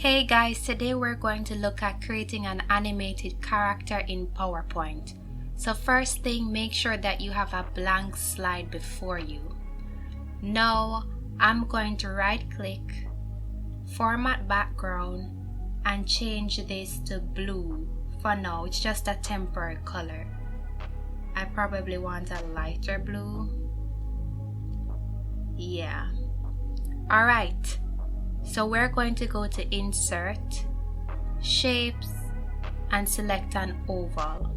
Hey guys, today we're going to look at creating an animated character in PowerPoint. So first thing, make sure that you have a blank slide before you. Now, I'm going to right click, format background, and change this to blue. For now, it's just a temporary color. I probably want a lighter blue. Yeah. Alright. So we're going to go to Insert, Shapes, and select an oval.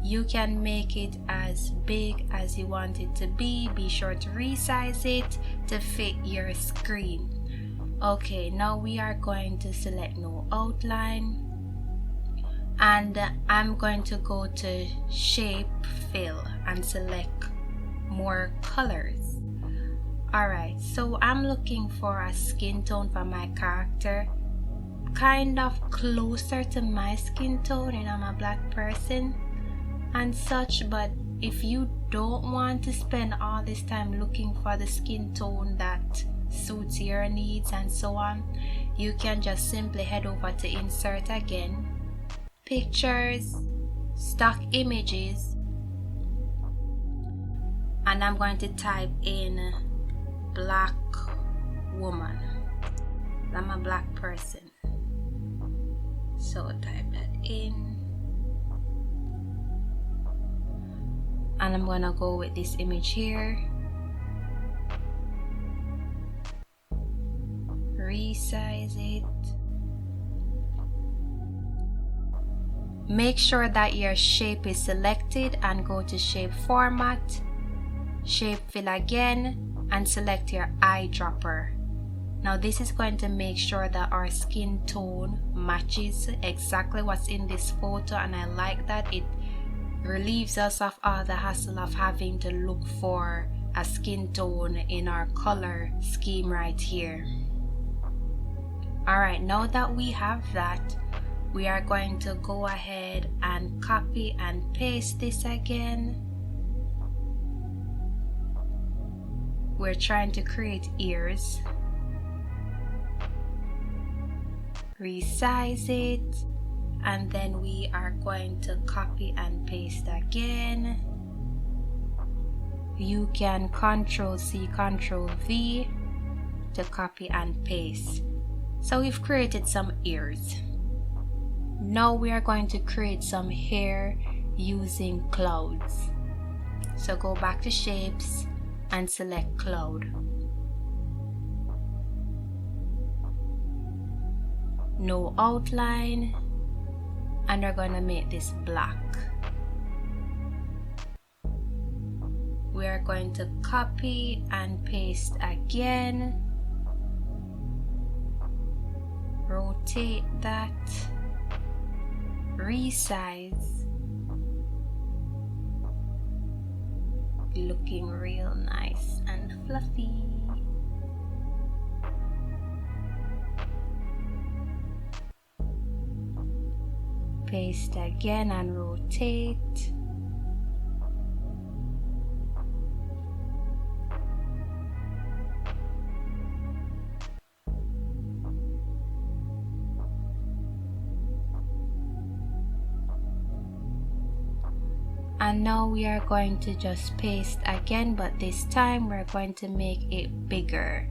You can make it as big as you want it to be. Be sure to resize it to fit your screen. Okay, now we are going to select no outline. And I'm going to go to Shape, Fill, and select more colors. Alright, so I'm looking for a skin tone for my character kind of closer to my skin tone, and I'm a black person and such. But if you don't want to spend all this time looking for the skin tone that suits your needs and so on, you can just simply head over to Insert again, Pictures, Stock Images, and I'm going to type in black woman. I'm a black person, so type that in, and I'm gonna go with this image here, resize it. Make sure that your shape is selected and go to Shape Format, Shape Fill again, and select your eyedropper. Now this is going to make sure that our skin tone matches exactly what's in this photo, and I like that. It relieves us of all the hassle of having to look for a skin tone in our color scheme right here. Alright, now that we have that, we are going to go ahead and copy and paste this again. We're trying to create ears. Resize it, and then we are going to copy and paste again. You can Ctrl+C, Ctrl+V to copy and paste. So we've created some ears. Now we are going to create some hair using clouds. So go back to Shapes and select Cloud. No outline, and we're going to make this black. We are going to copy and paste again. Rotate that. Resize. Looking real nice and fluffy. Paste again and rotate. And now we are going to just paste again, but this time we're going to make it bigger.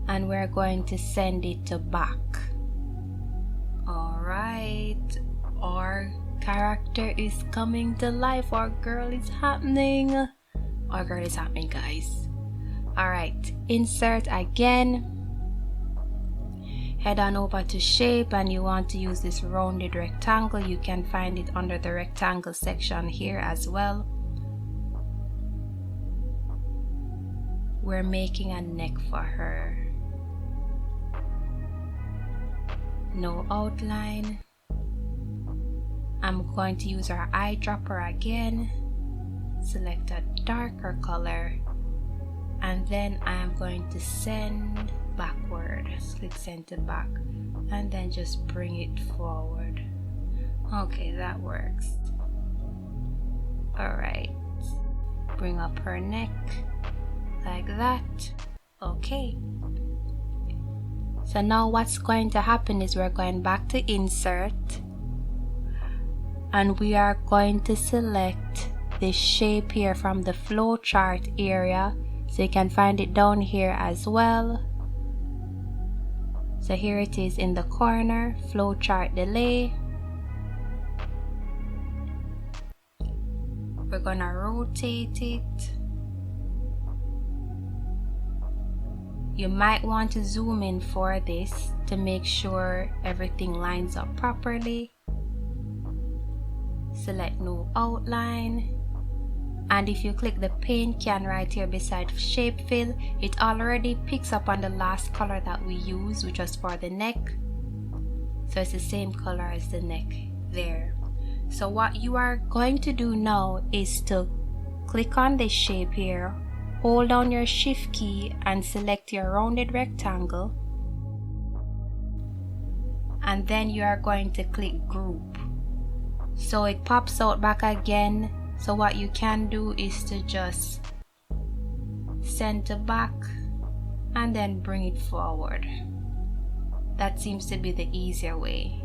And we're going to send it to back. Alright, our character is coming to life. Our girl is happening. Our girl is happening, guys. Alright, Insert again. Head on over to Shape, and you want to use this rounded rectangle. You can find it under the rectangle section here as well. We're making a neck for her. No outline. I'm going to use our eyedropper again. Select a darker color, and then I am going to send backward. Click center back and then just bring it forward. Okay, that works. Alright, bring up her neck like that. Okay, so now what's going to happen is we're going back to insert and we are going to select this shape here from the flowchart area, so you can find it down here as well. So here it is in the corner, flowchart delay. We're gonna rotate it. You might want to zoom in for this to make sure everything lines up properly. Select no outline. And if you click the paint can right here beside shape fill, it already picks up on the last color that we used, which was for the neck. So it's the same color as the neck there. So what you are going to do now is to click on this shape here, hold down your shift key and select your rounded rectangle. And then you are going to click group. So it pops out back again. So what you can do is to just center back and then bring it forward. That seems to be the easier way.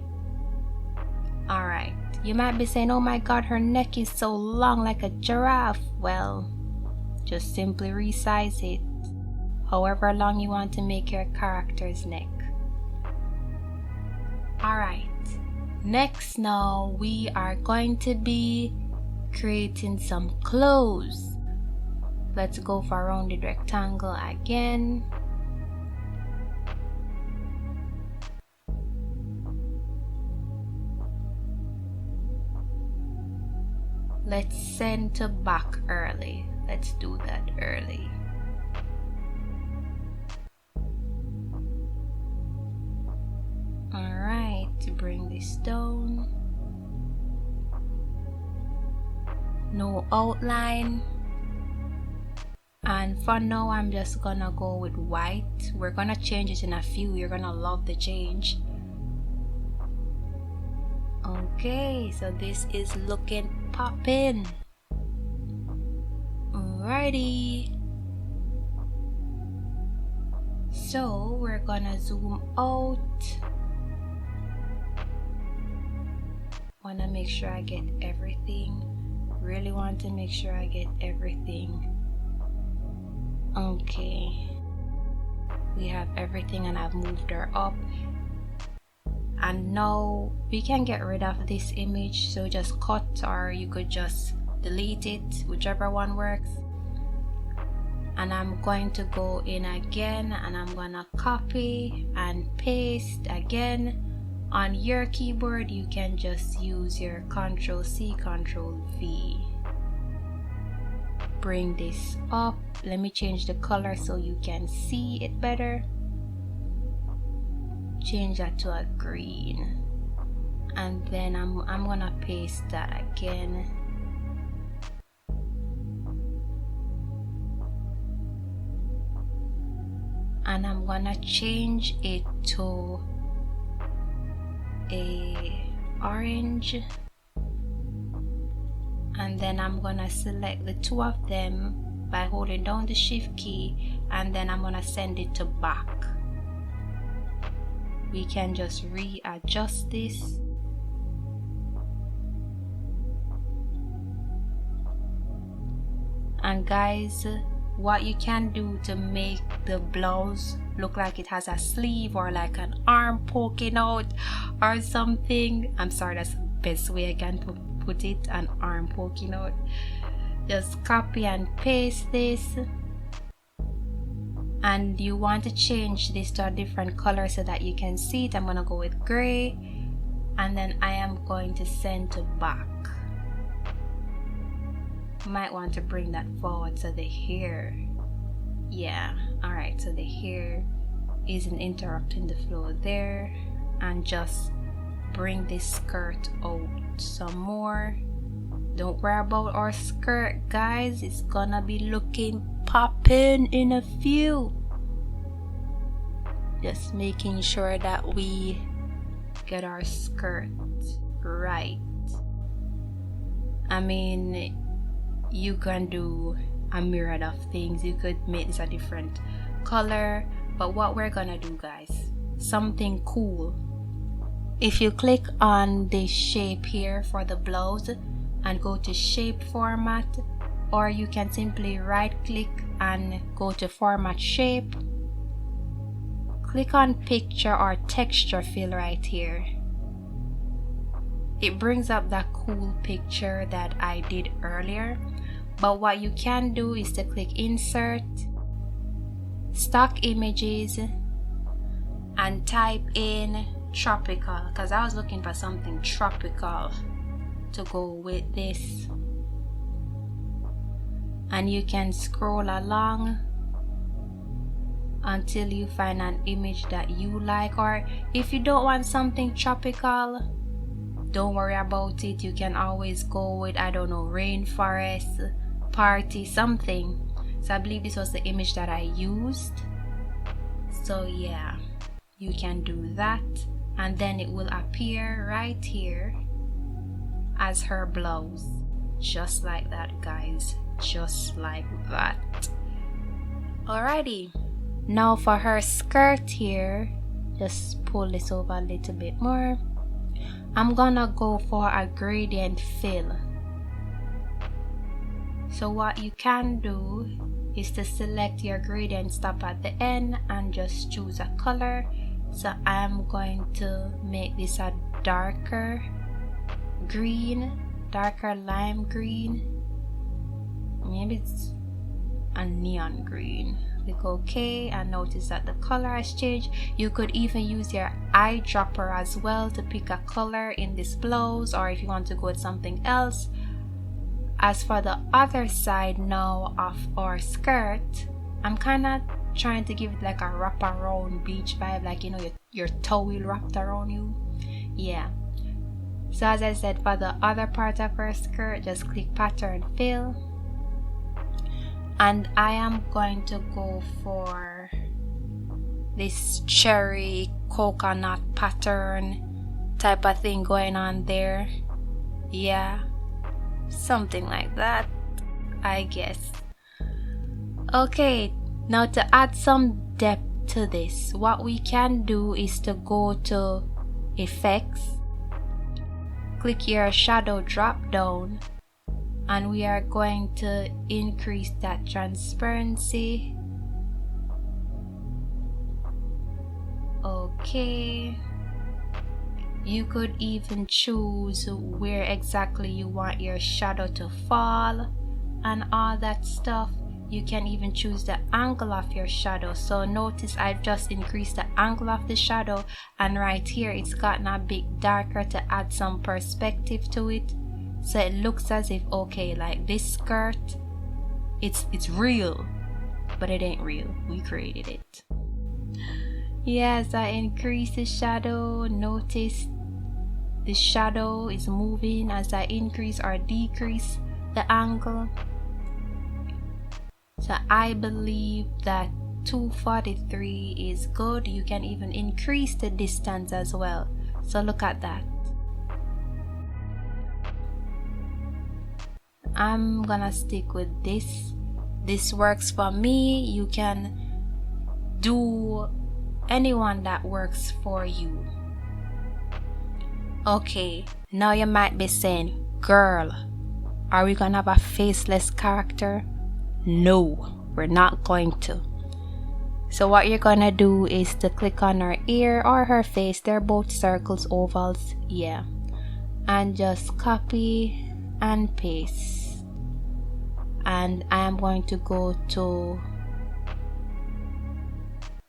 Alright, you might be saying, oh my god, her neck is so long like a giraffe. Well, just simply resize it however long you want to make your character's neck. Alright, next now we are going to be creating some clothes. Let's go for rounded rectangle again. Let's center back early. Let's do that early. Alright, to bring this down. No outline. And for now I'm just gonna go with white. We're gonna change it in a few. You're gonna love the change. Okay, so this is looking poppin'. Alrighty. So we're gonna zoom out. Wanna make sure I get everything. Really want to make sure I get everything. Okay, we have everything and I've moved her up. And now we can get rid of this image, so just cut, or you could just delete it, whichever one works. And I'm going to go in again and I'm gonna copy and paste again. On your keyboard you can just use your Ctrl+C, Ctrl+V. Bring this up. Let me change the color so you can see it better. Change that to a green. And then I'm gonna paste that again. And I'm gonna change it to a orange, and then I'm gonna select the two of them by holding down the shift key, and then I'm gonna send it to back. We can just readjust this. And guys, what you can do to make the blouse look like it has a sleeve or like an arm poking out or something, I'm sorry, that's the best way I can put it, an arm poking out. Just copy and paste this, and you want to change this to a different color so that you can see it. I'm gonna go with gray, and then I am going to send to back. Might want to bring that forward so the hair, yeah, alright, so the hair isn't interrupting the flow there. And just bring this skirt out some more. Don't worry about our skirt, guys, it's gonna be looking poppin' in a few. Just making sure that we get our skirt right. I mean, you can do a myriad of things. You could make this a different color, but what we're gonna do, guys, something cool. If you click on the shape here for the blouse and go to shape format, or you can simply right click and go to format shape, click on picture or texture fill right here. It brings up that cool picture that I did earlier, but what you can do is to click insert, stock images, and type in tropical, because I was looking for something tropical to go with this. And you can scroll along until you find an image that you like, or if you don't want something tropical, don't worry about it. You can always go with, I don't know, rainforest, party, something. So I believe this was the image that I used. So yeah, you can do that, and then it will appear right here as her blouse, just like that, guys, just like that. Alrighty, now for her skirt here, just pull this over a little bit more. I'm gonna go for a gradient fill. So what you can do is to select your gradient stop at the end and just choose a color. So I'm going to make this a darker green, darker lime green. Maybe it's a neon green. Click OK and notice that the color has changed. You could even use your eyedropper as well to pick a color in this blouse, or if you want to go with something else. As for the other side now of our skirt, I'm kind of trying to give it like a wraparound beach vibe, like, you know, your towel wrapped around you. Yeah. So as I said, for the other part of her skirt, just click pattern fill, and I am going to go for this cherry coconut pattern type of thing going on there. Yeah, something like that, I guess. Okay, now to add some depth to this, what we can do is to go to effects, click your shadow drop down, and we are going to increase that transparency. Okay, you could even choose where exactly you want your shadow to fall and all that stuff. You can even choose the angle of your shadow. So notice I've just increased the angle of the shadow, and right here it's gotten a bit darker to add some perspective to it, so it looks as if, okay, like this skirt, it's real, but it ain't real, we created it. Yes, I increase the shadow. Notice the shadow is moving as I increase or decrease the angle. So I believe that 243 is good. You can even increase the distance as well. So look at that. I'm gonna stick with this. This works for me. You can do anyone that works for you. Okay, now you might be saying, girl, are we gonna have a faceless character? No, we're not going to. So what you're gonna do is to click on her ear or her face. They're both circles, ovals, yeah, and just copy and paste. And I am going to go to,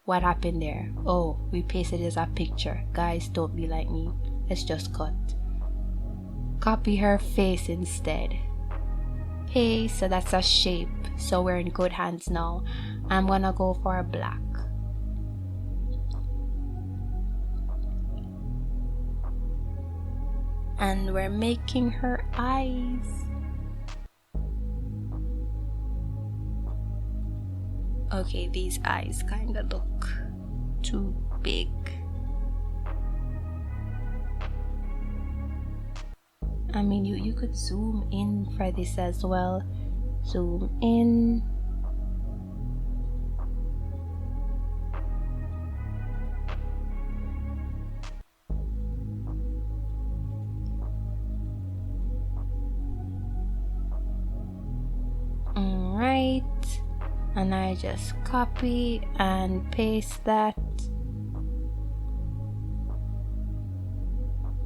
what happened there? Oh, we pasted it as a picture. Guys, don't be like me. Let's just cut. Copy her face instead. Paste, so that's a shape. So we're in good hands now. I'm gonna go for a black. And we're making her eyes. Okay, these eyes kind of look too big. I mean, you could zoom in for this as well. Zoom in. Alright, and I just copy and paste that.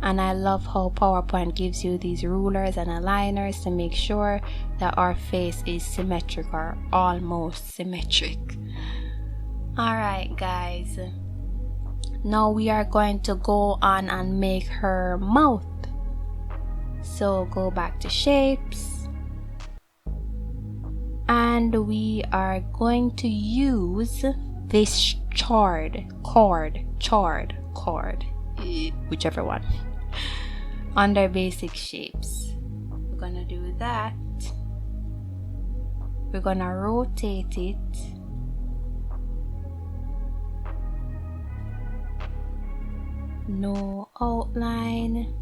And I love how PowerPoint gives you these rulers and aligners to make sure that our face is symmetric or almost symmetric. Alright guys, now we are going to go on and make her mouth. So go back to shapes, and we are going to use this chord, whichever one, under basic shapes. We're gonna do that. We're gonna rotate it. No outline.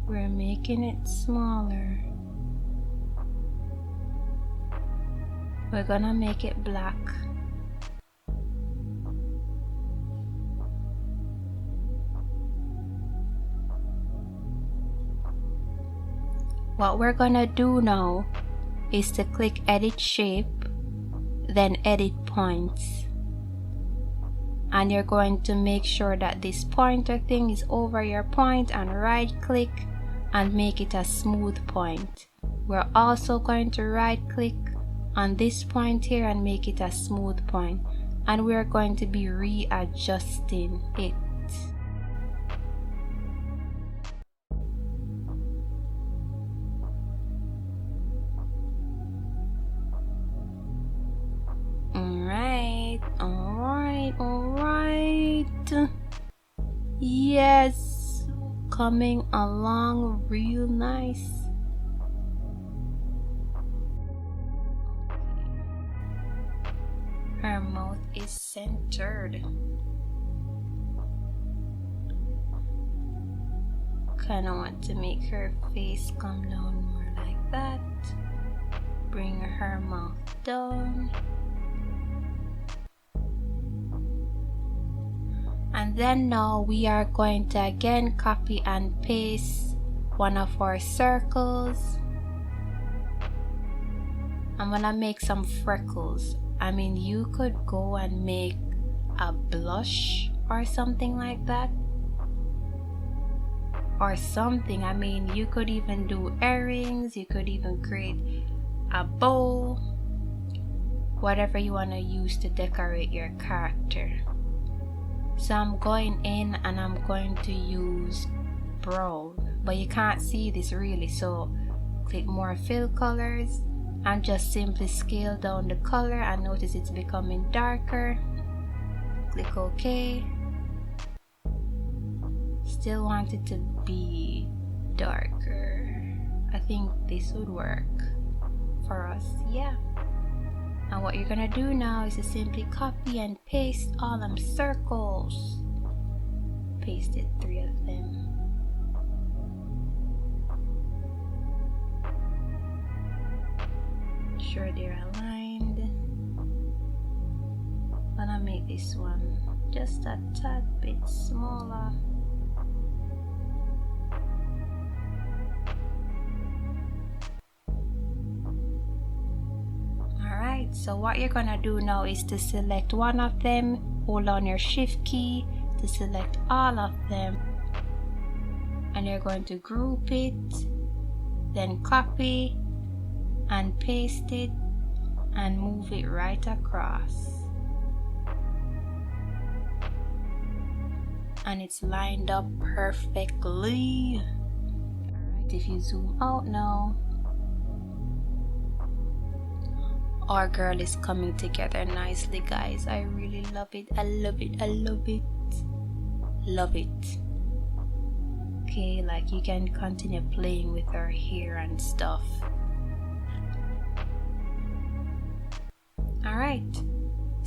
We're making it smaller. We're gonna make it black. What we're gonna do now is to click edit shape, then edit points. And you're going to make sure that this pointer thing is over your point and right click and make it a smooth point. We're also going to right click on this point here and make it a smooth point, and we're going to be readjusting it. Alright. Yes, coming along real nice. Her mouth is centered. Kinda want to make her face come down more like that. Bring her mouth down. And then now we are going to again copy and paste one of our circles. I'm gonna make some freckles. I mean, you could go and make a blush or something like that. Or something. I mean, you could even do earrings. You could even create a bow. Whatever you want to use to decorate your character. So I'm going in and I'm going to use brown. But you can't see this really. So click more fill colors. And just simply scale down the color and notice it's becoming darker. Click OK. Still want it to be darker. I think this would work for us, yeah. And what you're gonna do now is to simply copy and paste all them circles. Pasted 3 of them. Sure they're aligned. Gonna make this one just a tad bit smaller. Alright, so what you're gonna do now is to select one of them, hold on your shift key to select all of them, and you're going to group it, then copy and paste it and move it right across, and it's lined up perfectly. Alright, if you zoom out now, our girl is coming together nicely, guys. I really love it. I love it. I love it. Love it. Okay, like you can continue playing with her hair and stuff. Alright,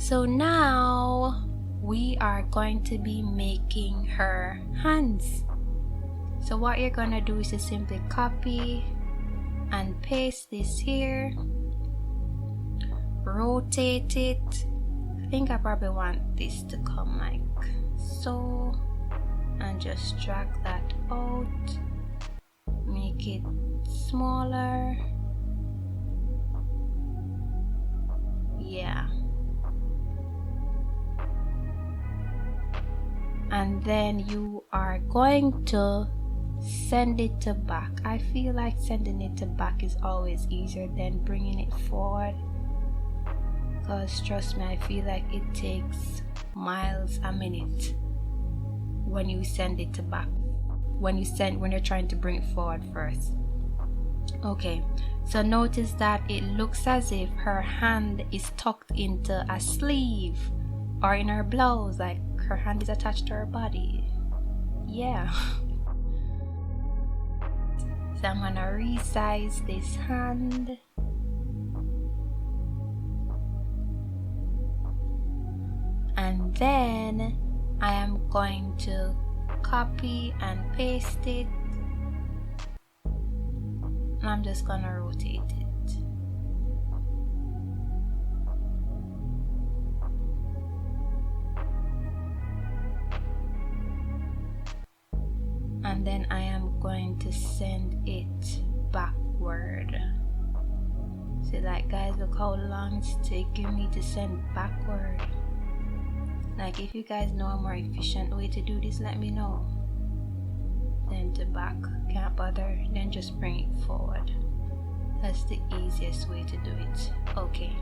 So now we are going to be making her hands. So what you're gonna do is to simply copy and paste this here, rotate it. I think I probably want this to come like so, and just drag that out, make it smaller. Yeah. And then you are going to send it to back. I feel like sending it to back is always easier than bringing it forward, because trust me, I feel like it takes miles a minute when you send it to back, when you're trying to bring it forward first. Okay, so notice that it looks as if her hand is tucked into a sleeve or in her blouse, like her hand is attached to her body. Yeah. So I'm gonna resize this hand. And then I am going to copy and paste it. And I'm just gonna rotate it. And then I am going to send it backward. See, like, guys, look how long it's taking me to send backward. Like, if you guys know a more efficient way to do this, let me know. Then to back, can't bother, then just bring it forward. That's the easiest way to do it. Okay.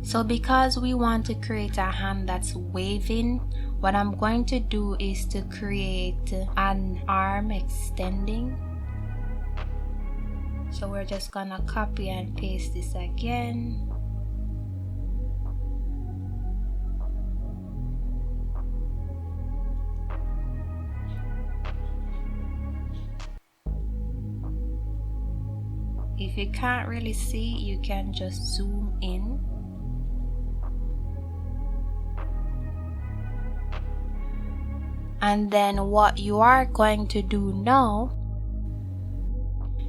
So because we want to create a hand that's waving, what I'm going to do is to create an arm extending. So we're just gonna copy and paste this again. If you can't really see, you can just zoom in. And then what you are going to do now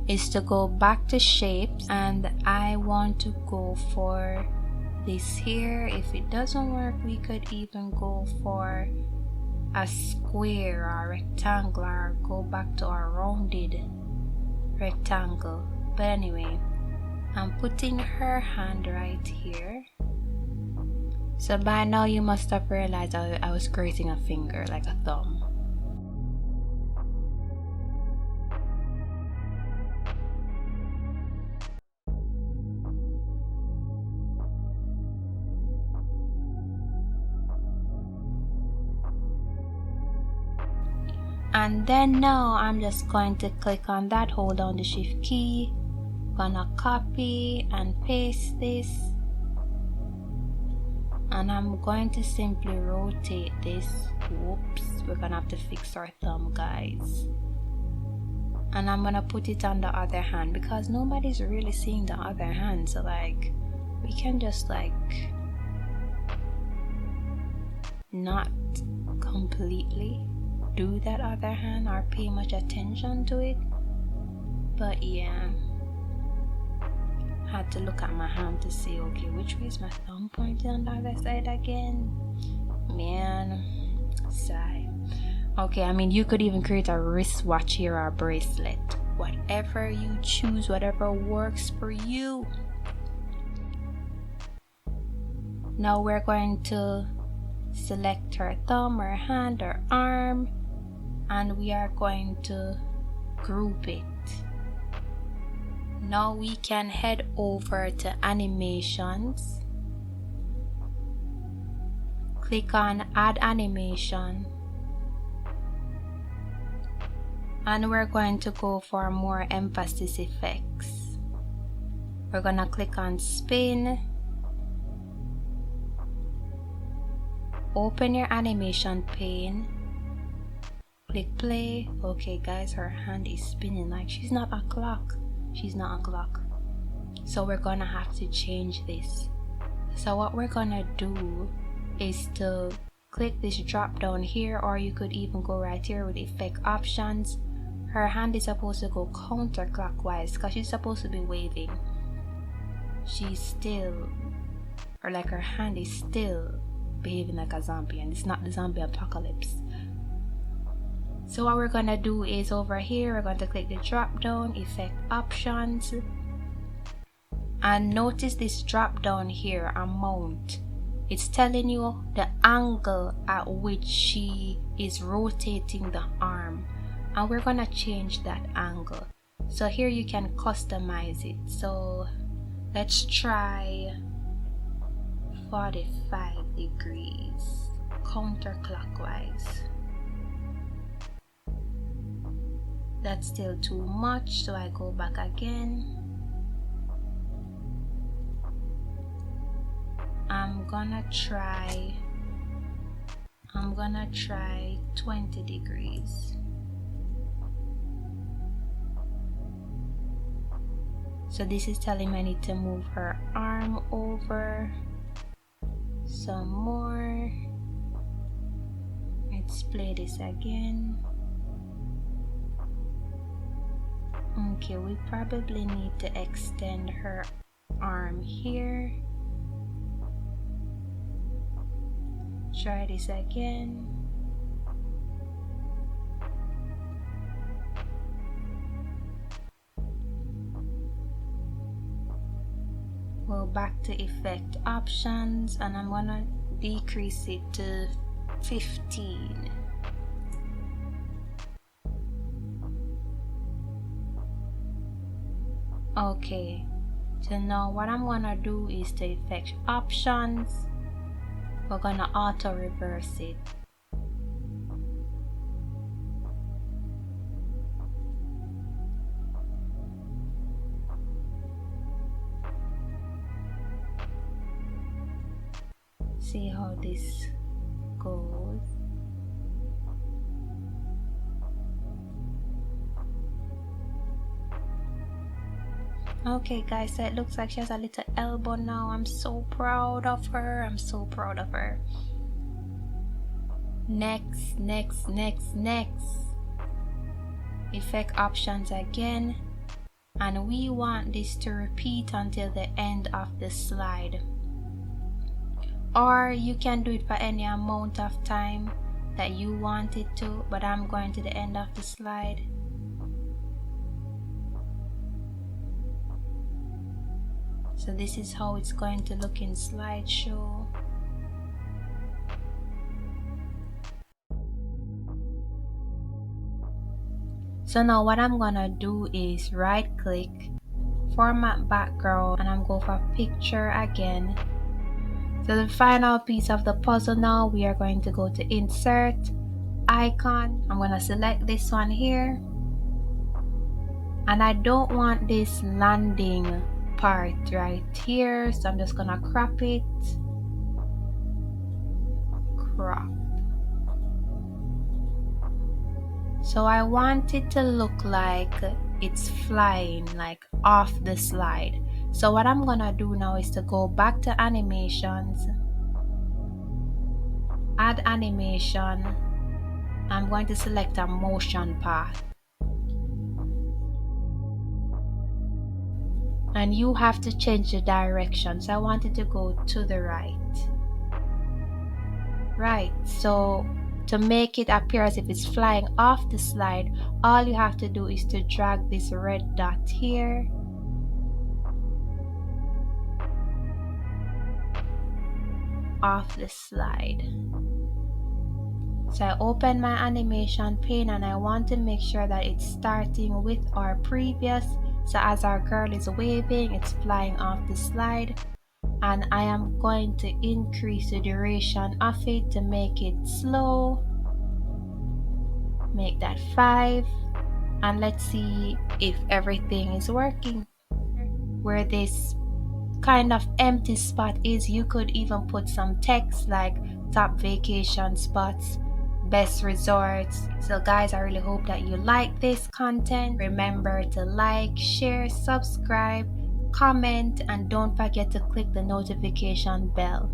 is to go back to shapes, and I want to go for this here. If it doesn't work, we could even go for a square or rectangle, or go back to our rounded rectangle. But anyway, I'm putting her hand right here. So by now you must have realized I was creating a finger, like a thumb. And then now I'm just going to click on that, hold down the shift key, gonna copy and paste this, and I'm going to simply rotate this. Whoops, we're gonna have to fix our thumb, guys. And I'm gonna put it on the other hand because nobody's really seeing the other hand, so like we can just like not completely do that other hand or pay much attention to it. But yeah, had to look at my hand to see, okay, which way is my thumb pointing on the other side again? Man, sigh. Okay, I mean, you could even create a wristwatch here or a bracelet. Whatever you choose, whatever works for you. Now we're going to select her thumb, her hand, her arm, and we are going to group it. Now we can head over to animations, click on add animation, and we're going to go for more emphasis effects. We're gonna click on spin, open your animation pane, click play. Okay guys, her hand is spinning like she's not a clock. She's not a clock. So we're gonna have to change this. So what we're gonna do is to click this drop down here, or you could even go right here with effect options. Her hand is supposed to go counterclockwise because she's supposed to be waving. She's still, or like her hand is still behaving like a zombie, and it's not the zombie apocalypse. So what we're gonna do is over here, we're going to click the drop down, effect options, and notice this drop down here, amount. It's telling you the angle at which she is rotating the arm, and we're gonna change that angle. So here you can customize it. So let's try 45 degrees counterclockwise. That's still too much, so I go back again. I'm gonna try 20 degrees. So this is telling me I need to move her arm over some more. Let's play this again. Okay, we probably need to extend her arm here. Try this again. Go back to effect options, and I'm gonna decrease it to 15. Okay, so now what I'm gonna do is to effect options, we're gonna auto reverse it. See how this goes. Okay guys, so it looks like she has a little elbow now. I'm so proud of her. I'm so proud of her. Next. Effect options again. And we want this to repeat until the end of the slide. Or you can do it for any amount of time that you want it to, but I'm going to the end of the slide. So this is how it's going to look in slideshow. So now what I'm gonna do is right click, format background, and I'm going for picture again. So the final piece of the puzzle now, we are going to go to insert, icon. I'm gonna select this one here. And I don't want this landing part right here, so I'm just gonna crop it. Crop. So I want it to look like it's flying, like off the slide. So what I'm gonna do now is to go back to animations, add animation. I'm going to select a motion path. And you have to change the direction. So I want it to go to the right. Right, so to make it appear as if it's flying off the slide, all you have to do is to drag this red dot here. Off the slide. So I open my animation pane and I want to make sure that it's starting with our previous. So as our girl is waving, it's flying off the slide. And I am going to increase the duration of it to make it slow. Make that 5. And let's see if everything is working. Where this kind of empty spot is, you could even put some text like top vacation spots, best resorts. So guys, I really hope that you like this content. Remember to like, share, subscribe. comment, and don't forget to click the notification bell.